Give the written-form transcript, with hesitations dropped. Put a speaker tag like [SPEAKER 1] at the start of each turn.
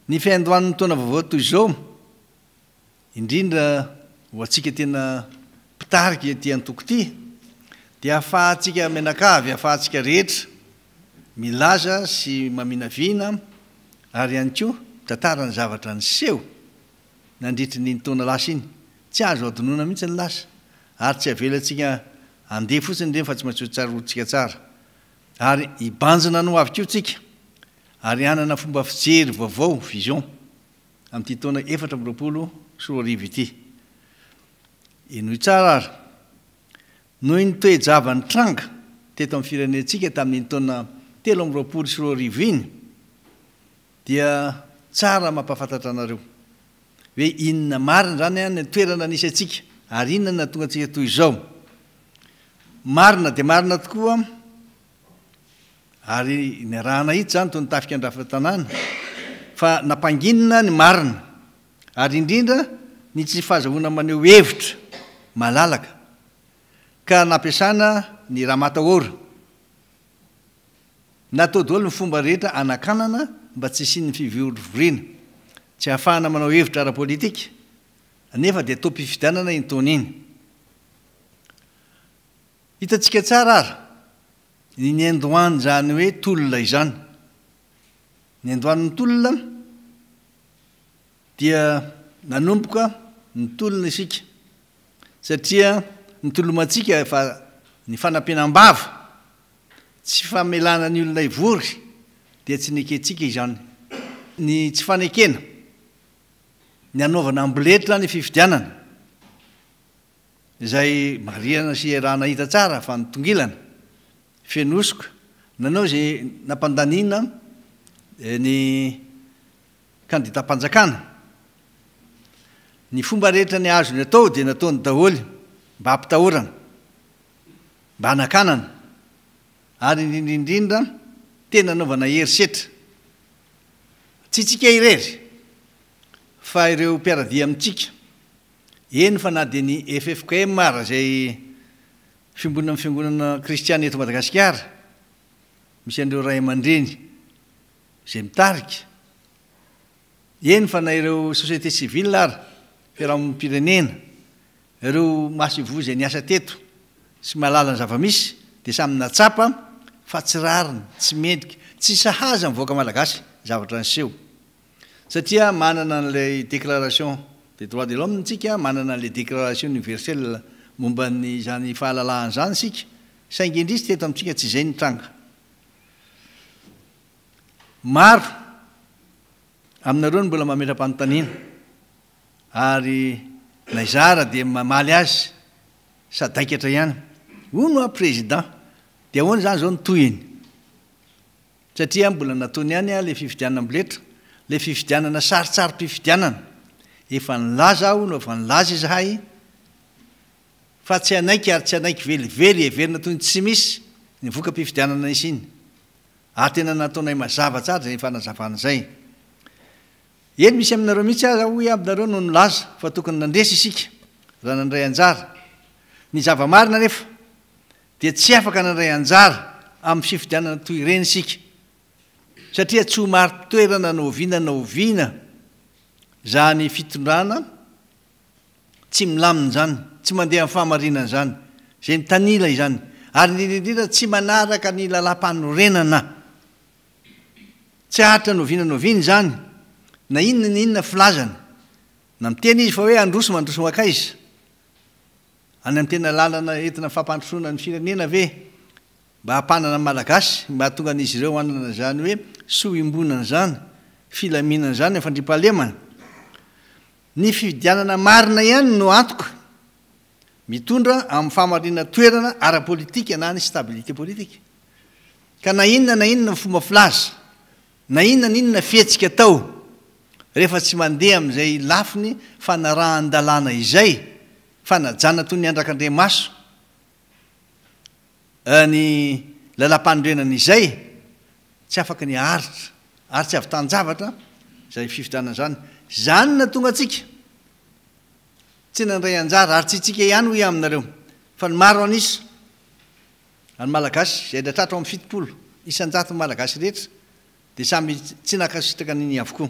[SPEAKER 1] Ny fiandohan'ny taona vaovao toy izao, indrindra ho antsika tena mpitarika ety antoko ity, dia ahafahantsika menakavy, ahafahantsika rehetra milaza sy maminaviana ary ihany koa tantara ny zavatra niseho nandritry ny taona lasa iny. Tsy azo adonona mihitsy ny lasa, ary tsy avelantsika andeha fotsiny ireny fa tsy maintsy tsarotsika tsara. Ary hibanjina no avy koa tsika, ary hanana fomba fijery vaovao vision amin'ity taona 2024 ity. Inoy tsara ary, noho ny toe-javan'ny tranga teto amin'ny firenentsika tamin'ny taona 2024 iny, dia tsara mampafantatra anareo hoe inona marina zany ny toerana nisy atsika, ary inona tonga atsika toy izao. Marina dia marina tokoa, ary ny arahana hitsy zany toy ny tafika andrafan-tanàna, fa nampanginina ny marina, ary indrindra ny tsy fahazahoana maneho hevitra malalaka, ka nampiasana ny raha matahoara. Natao daholo ny fomba rehetra anakanana mba tsy hisian'ny fivorovoriana, tsy ahafahana manao hevitra ara-politika, nefa dia toam-pifidianana iny taona iny. Hitantsika tsara ary ny andohany zany hoe tolona izany. Ny andohan'ny tolona dia nanomboka ny tolona isika, satria ny tolomantsika fa ny fanampenam-bava, tsy famelana ny olona ivory dia tsy neketsika izany. Ny tsy fanekena, ny anaovana amboletra ny fifidianana, izay mariana sy rahana hita tsara fa nitongilana, fenosoka, nanao izay nampandaniana ny kandidat-panjakana. Ny fomba rehetra ny azo ny atao dia nataony daholy mba hampitahorana, mba hanakanana, ary indrindra tena naovana herisetra. Tsy tsika irery, fa ireo mpiaradia amintsika. Eny fa na dia ny FFKM mara izay fiangonana kristiana eto Madagasikara, misy an'ireo ray aman-dreny izay mitarika. Eny fa na ireo société civile ary, fiarahamonim-pirenena, ireo maso ivohy izay niasa teto sy mahalala ny zava-misy, dia samy natsapa fa tsy rariny, tsy mendrika, tsy sahaza mivoaka malagasy zavatra niseho. Satria manana n'ilay déclaration des droits de l'homme tsika, manana n'ilay déclaration universelle momba ny zany fahalalahana zany sika, saingy indrisy teto amintsika tsy izay ny tranga. Maro aminareo ny mbola mametra-panontaniana, ary naizara dia mamaly azy sadaikatra ihany. Hono a président, dia ahoana zany zao ny tohiny? Satria mbola nataony ihany ilay fifidianana amboletra, ilay fifidianana sarotsarom-pifidianana. Efa nilaza aho, no efa nilaza izahay, fa tsy anaiky ary tsy anaiky velively heverina toy ny tsy misy ny voka-pifidianana isy iny. Ary tena nataonay mazava tsara zay fanazavana izay. Eny misy aminareo mihitsy aza hoe aminareo no nilaza fa tokony nandresy isika raha nandray anjara. Ny zava-marina nefa dia tsy afaka nandray anjara amin'ny fifidianana toy ireny isika, satria tsy ho mari-toerana naoviana zany fitondrana, tsy milamina zany, tsy mandeha amin'ny fahamarinana zany, izay ny tanila izany, ary indrindra tsy manaraka ny lalam-panorenana. Tsy ahatra noviana zany, na inona filazana, na miteny izy fa hoe androso akaiza, any amin'ny tena lalana entina fampandrosoana ny firenena ve, mba hampanana malagasy, mba hatonga an'izy ireo anana zany hoe sohimbonana zany, filaminana zany, fandriam-pahalemana. Ny fifidianana marina ihany no antoka mitondra amin'ny fahamarinana toerana ara-politika na ny stabilité politika. Ka na inona ny fomba filaza, na inona fihetsika atao, rehefa tsy mandeha amin'izay lafiny fanarahan-dalàna izay, fanajana toy ny andrak'Andriamaso, ny lalam-panorenana izay, tsy afaka ny aritra, ary tsy avy tanjavatra izay fifidianana zany. Zany na tonga atsika tsy nandray anjara, ary tsy tsika ihany hoy aminareo, fa ny maro anisa any malagasy izay tratratra amin'ny 70 isan-jato malagasy rehetra dia samy tsy nakasitraka an'iny avokoa.